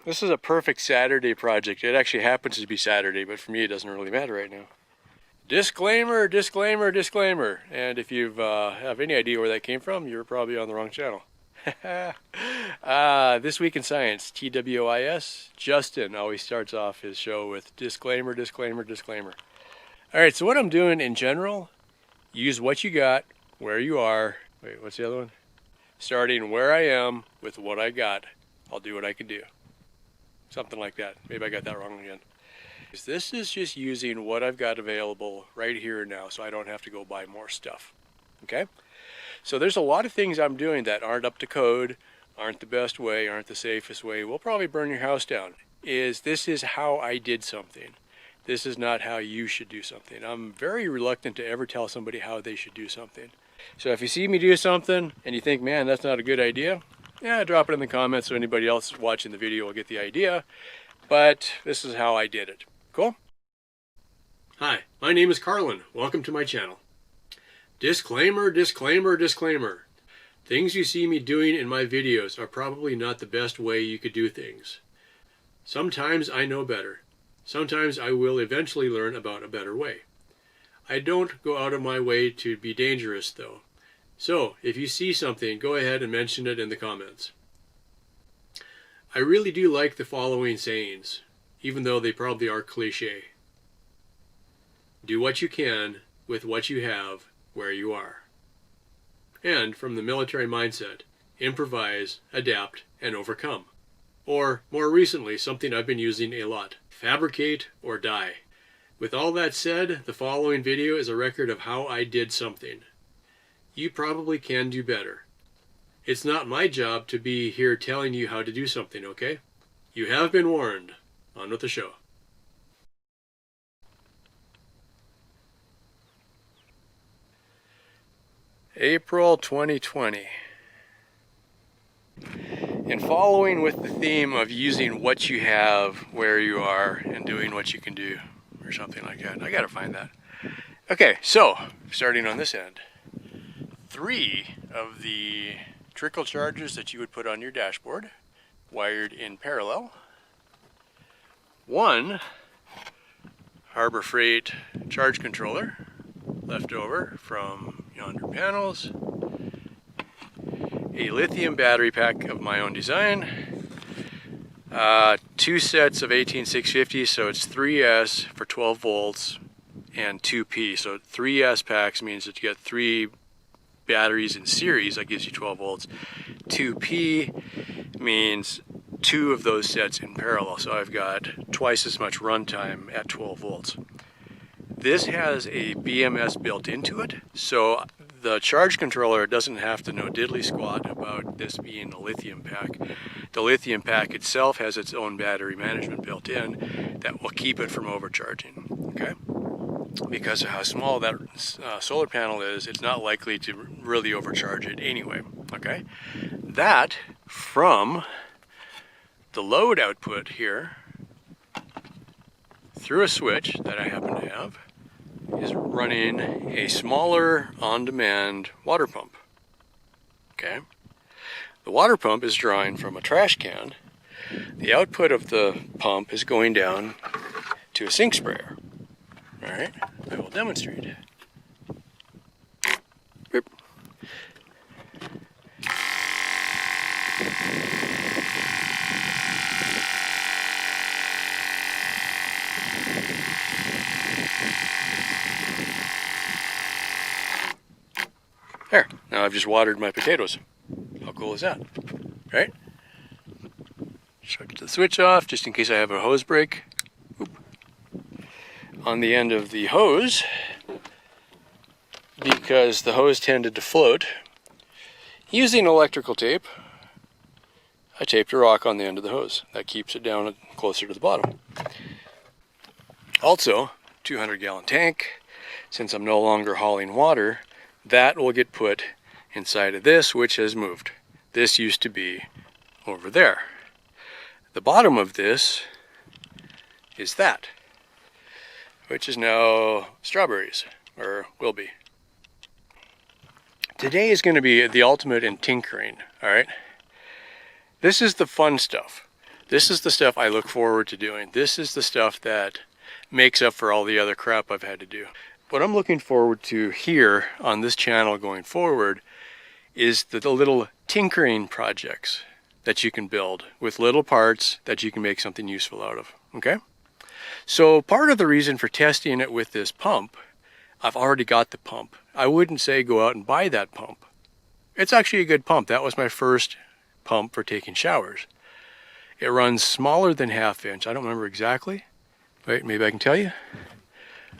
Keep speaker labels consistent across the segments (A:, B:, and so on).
A: This is a perfect Saturday project. It actually happens to be Saturday, but for me it doesn't really matter right now. Disclaimer, disclaimer, disclaimer. And if you have any idea where that came from, you're probably on the wrong channel. This Week in Science, TWIS. Justin always starts off his show with disclaimer, disclaimer, disclaimer. Alright, so what I'm doing in general, use what you got, where you are. Wait, what's the other one? Starting where I am with what I got, I'll do what I can do. Something like that. Maybe I got that wrong again. This is just using what I've got available right here and now, so I don't have to go buy more stuff. Okay? So there's a lot of things I'm doing that aren't up to code, aren't the best way, aren't the safest way, will probably burn your house down. This is how I did something. This is not how you should do something. I'm very reluctant to ever tell somebody how they should do something. So if you see me do something and you think, man, that's not a good idea, yeah, drop it in the comments so anybody else watching the video will get the idea. But this is how I did it. Cool? Hi, my name is Carlin. Welcome to my channel. Disclaimer, disclaimer, disclaimer. Things you see me doing in my videos are probably not the best way you could do things. Sometimes I know better. Sometimes I will eventually learn about a better way. I don't go out of my way to be dangerous though. So, if you see something, go ahead and mention it in the comments. I really do like the following sayings, even though they probably are cliche. Do what you can with what you have where you are. And from the military mindset, improvise, adapt, and overcome. Or, more recently, something I've been using a lot, fabricate or die. With all that said, the following video is a record of how I did something. You probably can do better. It's not my job to be here telling you how to do something, okay? You have been warned. On with the show. April 2020. In following with the theme of using what you have where you are and doing what you can do, or something like that. I gotta find that. Okay, so starting on this end. 3 of the trickle chargers that you would put on your dashboard, wired in parallel. 1 Harbor Freight charge controller, left over from yonder panels. A lithium battery pack of my own design. 2 sets of 18650, so it's 3S for 12 volts and 2P. So 3S packs means that you get 3 batteries in series, that gives you 12 volts. 2P means 2 of those sets in parallel, so I've got twice as much runtime at 12 volts. This has a BMS built into it, so the charge controller doesn't have to know diddly squat about this being a lithium pack. The lithium pack itself has its own battery management built in that will keep it from overcharging, okay? Because of how small that solar panel is, it's not likely to really overcharge it anyway, okay? That, from the load output here, through a switch that I happen to have, is running a smaller on-demand water pump, okay? The water pump is drawing from a trash can. The output of the pump is going down to a sink sprayer. All right, I will demonstrate. Boop. There, now I've just watered my potatoes. How cool is that, right? Shut the switch off just in case I have a hose break. Oop. On the end of the hose, because the hose tended to float, using electrical tape, I taped a rock on the end of the hose. That keeps it down closer to the bottom. Also, 200-gallon tank. Since I'm no longer hauling water, that will get put inside of this, which has moved. This used to be over there. The bottom of this is that, which is now strawberries, or will be. Today is going to be the ultimate in tinkering, all right? This is the fun stuff. This is the stuff I look forward to doing. This is the stuff that makes up for all the other crap I've had to do. What I'm looking forward to here on this channel going forward is the little tinkering projects that you can build with little parts that you can make something useful out of, okay? So part of the reason for testing it with this pump, I've already got the pump. I wouldn't say go out and buy that pump. It's actually a good pump. That was my first pump for taking showers. It runs smaller than 1/2 inch. I don't remember exactly. Wait, maybe I can tell you.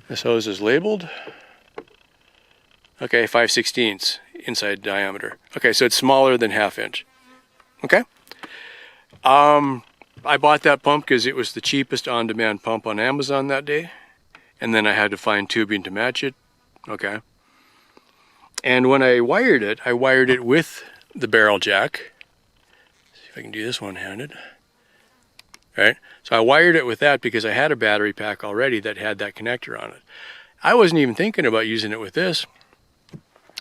A: This hose is labeled. Okay, 5/16 inside diameter. Okay, so it's smaller than 1/2 inch. Okay. I bought that pump because it was the cheapest on-demand pump on Amazon that day. And then I had to find tubing to match it. Okay. And when I wired it with the barrel jack. See if I can do this one-handed. Right? So I wired it with that because I had a battery pack already that had that connector on it. I wasn't even thinking about using it with this,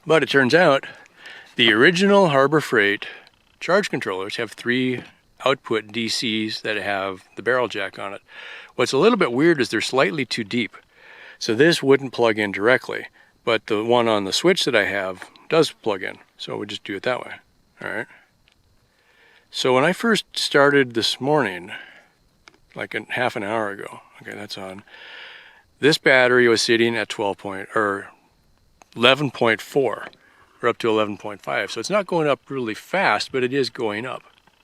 A: but it turns out the original Harbor Freight charge controllers have 3 output DCs that have the barrel jack on it. What's a little bit weird is they're slightly too deep. So this wouldn't plug in directly, but the one on the switch that I have does plug in. So we'll just do it that way. All right. So when I first started this morning, like half an hour ago. Okay, that's on. This battery was sitting at 11.4. We're up to 11.5. So it's not going up really fast, but it is going up.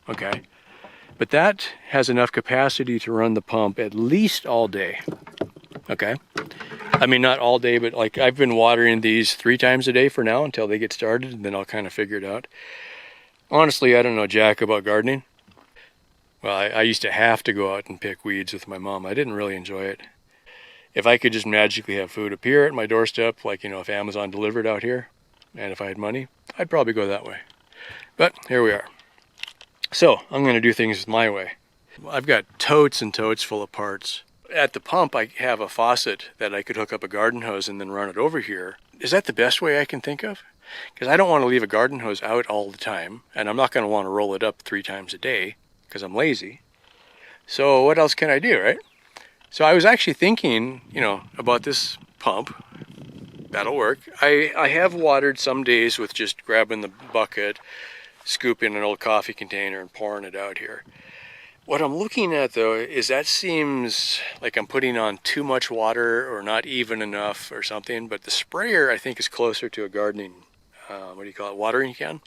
A: Okay. But that has enough capacity to run the pump at least all day. Okay. I mean, not all day, but like I've been watering these 3 times a day for now until they get started, and then I'll kind of figure it out. Honestly, I don't know jack about gardening. Well, I used to have to go out and pick weeds with my mom. I didn't really enjoy it. If I could just magically have food appear at my doorstep, like, you know, if Amazon delivered out here, and if I had money, I'd probably go that way. But here we are. So I'm going to do things my way. I've got totes and totes full of parts. At the pump, I have a faucet that I could hook up a garden hose and then run it over here. Is that the best way I can think of? Because I don't want to leave a garden hose out all the time, and I'm not going to want to roll it up 3 times a day. Because I'm lazy. So what else can I do, right? So I was actually thinking, you know, about this pump. That'll work. I have watered some days with just grabbing the bucket, scooping an old coffee container and pouring it out here. What I'm looking at though is that seems like I'm putting on too much water or not even enough or something, but the sprayer I think is closer to a gardening, watering can.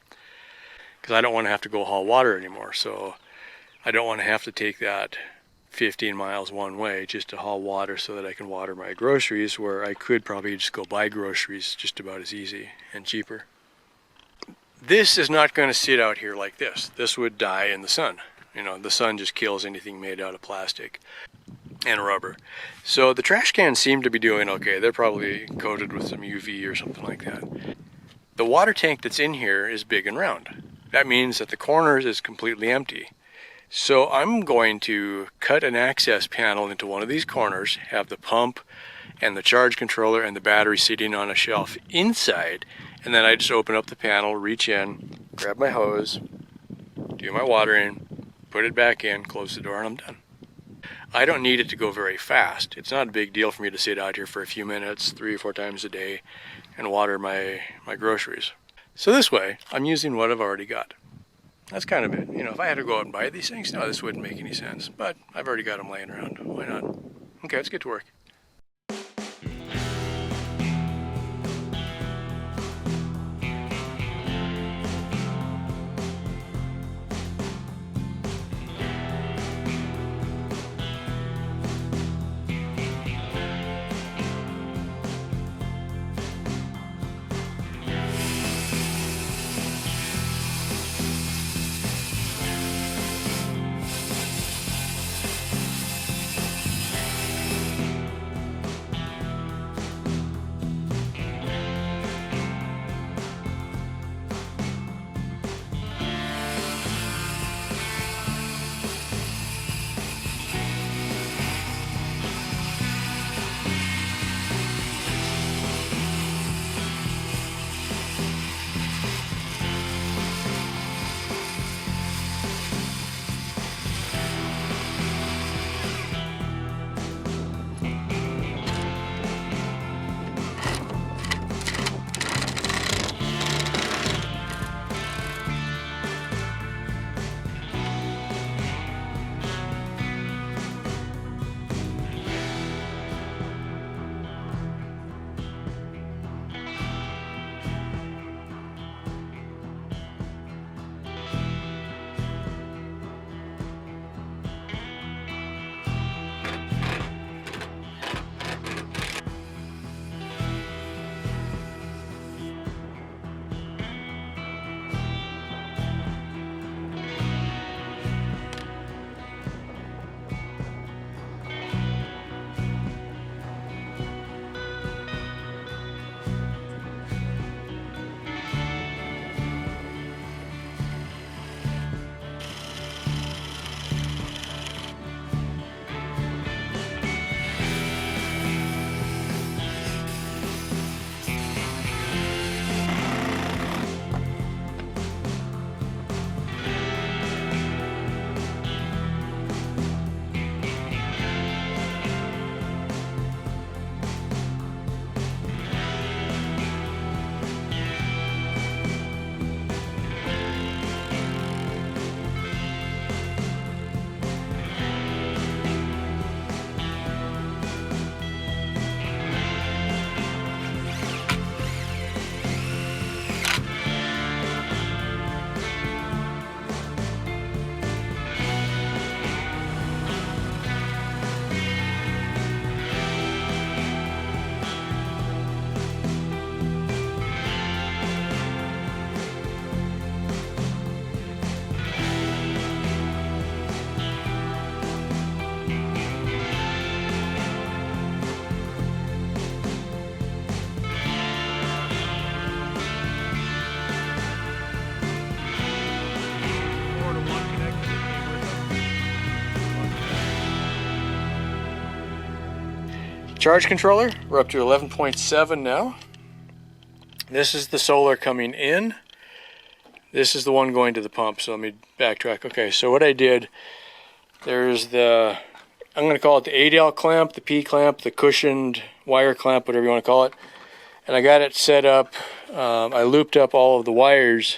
A: Because I don't want to have to go haul water anymore, so I don't want to have to take that 15 miles one way just to haul water so that I can water my groceries, where I could probably just go buy groceries just about as easy and cheaper. This is not going to sit out here like this. This would die in the sun. You know, the sun just kills anything made out of plastic and rubber. So the trash cans seem to be doing okay. They're probably coated with some UV or something like that. The water tank that's in here is big and round. That means that the corners is completely empty. So I'm going to cut an access panel into one of these corners, have the pump and the charge controller and the battery sitting on a shelf inside, and then I just open up the panel, reach in, grab my hose, do my watering, put it back in, close the door, and I'm done. I don't need it to go very fast. It's not a big deal for me to sit out here for a few minutes, 3 or 4 times a day, and water my groceries. So this way, I'm using what I've already got. That's kind of it. You know, if I had to go out and buy these things, no, this wouldn't make any sense. But I've already got them laying around. Why not? Okay, let's get to work. charge controller. We're up to 11.7 now. This is the solar coming in. This is the one going to the pump. So let me backtrack. Okay, so what I did, there's the, I'm going to call it the 8L clamp, the P clamp, the cushioned wire clamp, whatever you want to call it. And I got it set up. I looped up all of the wires,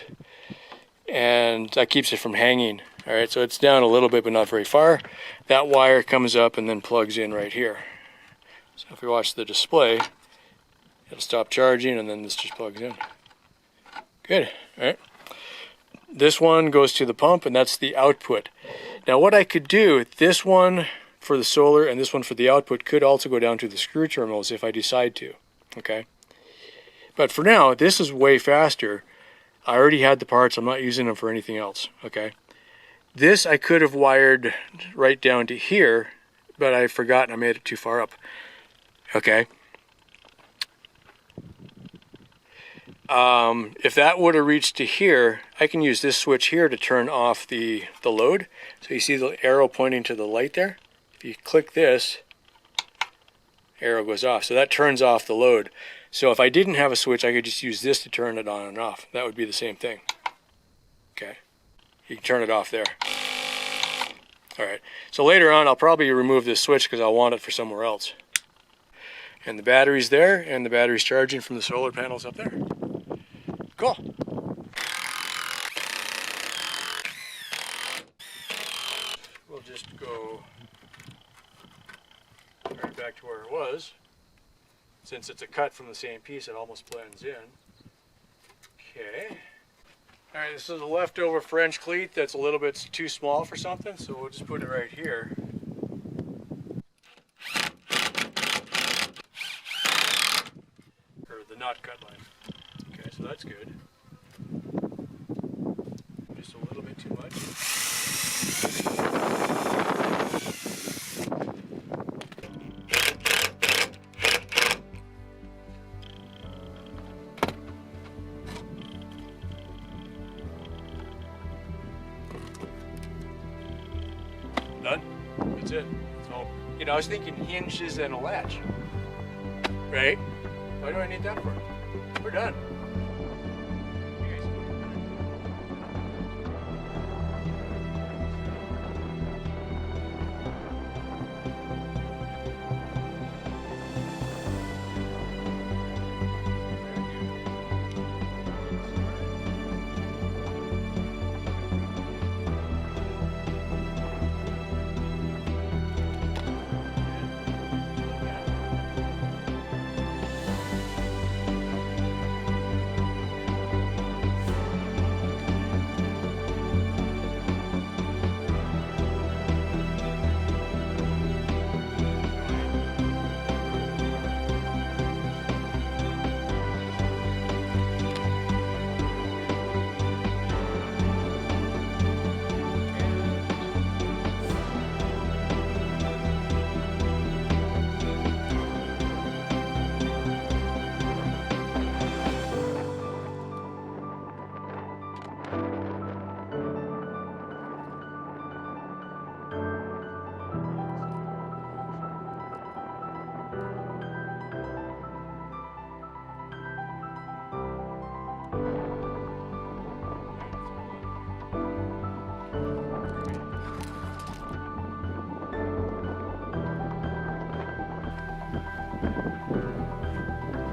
A: and that keeps it from hanging. All right, so it's down a little bit, but not very far. That wire comes up and then plugs in right here. So if we watch the display, it'll stop charging, and then this just plugs in. Good. All right. This one goes to the pump, and that's the output. Now what I could do, this one for the solar and this one for the output could also go down to the screw terminals if I decide to. Okay. But for now, this is way faster. I already had the parts. I'm not using them for anything else. Okay. This I could have wired right down to here, but I forgot and I made it too far up. Okay. If that would have reached to here, I can use this switch here to turn off the load. So you see the arrow pointing to the light there? If you click this, arrow goes off. So that turns off the load. So if I didn't have a switch, I could just use this to turn it on and off. That would be the same thing. Okay. You can turn it off there. Alright. So later on, I'll probably remove this switch because I'll want it for somewhere else. And the battery's there, and the battery's charging from the solar panels up there. Cool. We'll just go right back to where it was. Since it's a cut from the same piece, it almost blends in. Okay. Alright, this is a leftover French cleat that's a little bit too small for something, so we'll just put it right here. Or the not cut line. Okay, so that's good. Just a little bit too much. Done. That's it. So, you know, I was thinking hinges and a latch. Right? Why do I need that for? We're done.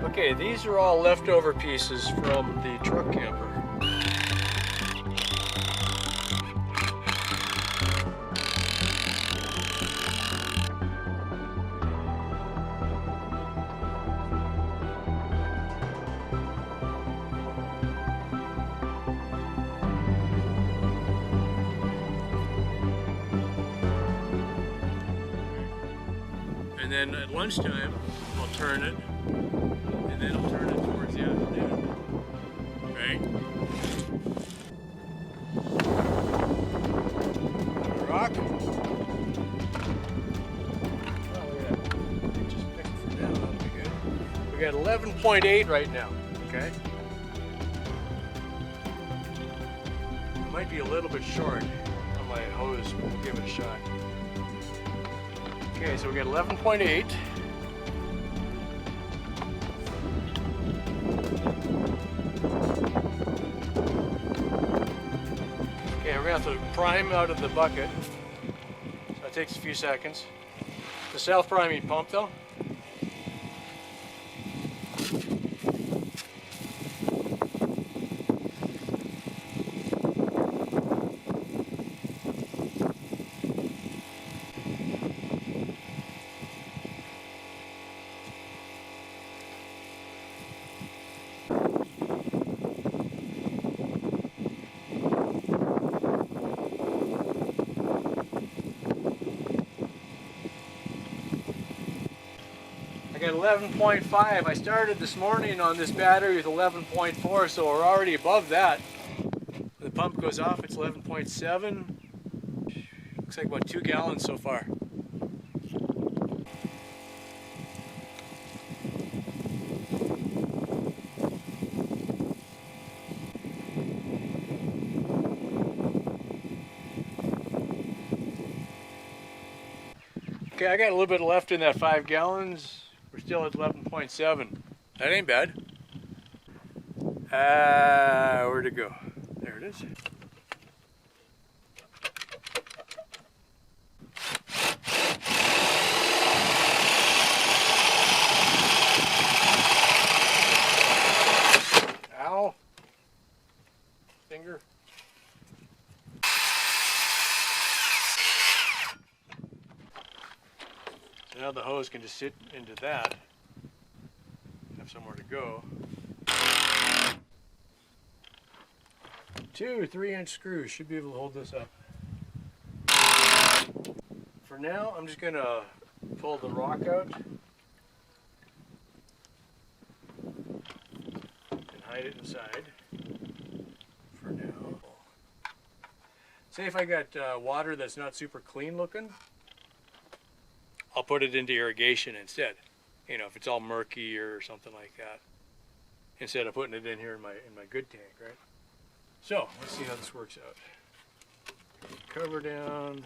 A: Okay, these are all leftover pieces from the truck camper. And then at lunchtime, I'll turn it. And then I'll turn it towards the afternoon. Right? Rock. Oh, look at that. Just pick it for now. That'll be good. We got 11.8 right now. Okay. It might be a little bit short on my hose, but we'll give it a shot. Okay, so we got 11.8. have to prime out of the bucket. So that takes a few seconds. The self-priming pump though. I got 11.5. I started this morning on this battery with 11.4, so we're already above that. The pump goes off, it's 11.7. Looks like about 2 gallons so far. Okay, I got a little bit left in that 5 gallons. We're still at 11.7. That ain't bad. Where'd it go? There it is. Ow. Finger. So now the hose can just sit into that. Have somewhere to go. 2 3-inch screws should be able to hold this up. For now, I'm just gonna pull the rock out and hide it inside for now. Say if I got water that's not super clean looking, I'll put it into irrigation instead. You know, if it's all murky or something like that, instead of putting it in here in my good tank, right? So let's see how this works out. Cover down,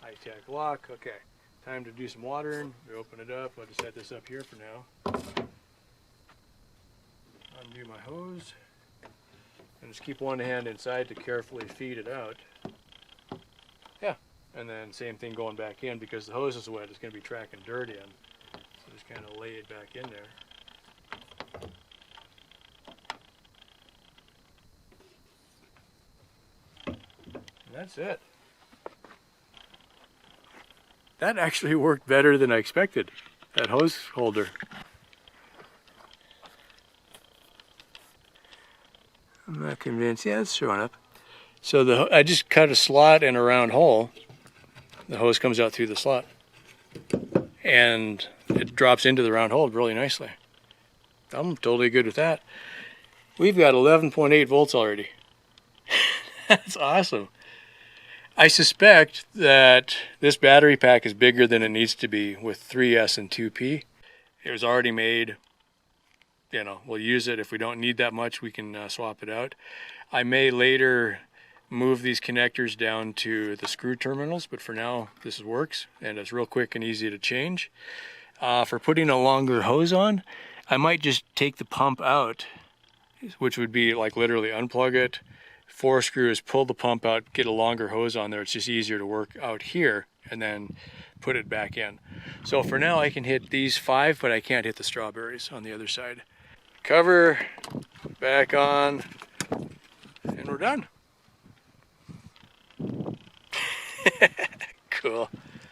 A: high tech lock. Okay, time to do some watering. We open it up. I'll just set this up here for now. Undo my hose and just keep one hand inside to carefully feed it out. Yeah, and then same thing going back in because the hose is wet. It's going to be tracking dirt in. So just kind of lay it back in there. That's it. That actually worked better than I expected, that hose holder. I'm not convinced. Yeah, it's showing up. So I just cut a slot and a round hole. The hose comes out through the slot. And it drops into the round hole really nicely. I'm totally good with that. We've got 11.8 volts already. That's awesome. I suspect that this battery pack is bigger than it needs to be with 3S and 2P. It was already made. You know, we'll use it. If we don't need that much, we can swap it out. I may later move these connectors down to the screw terminals, but for now, this works, and it's real quick and easy to change. For putting a longer hose on, I might just take the pump out, which would be like literally unplug it, 4 screws, pull the pump out, get a longer hose on there. It's just easier to work out here and then put it back in. So for now I can hit these 5, but I can't hit the strawberries on the other side. Cover back on and we're done. Cool.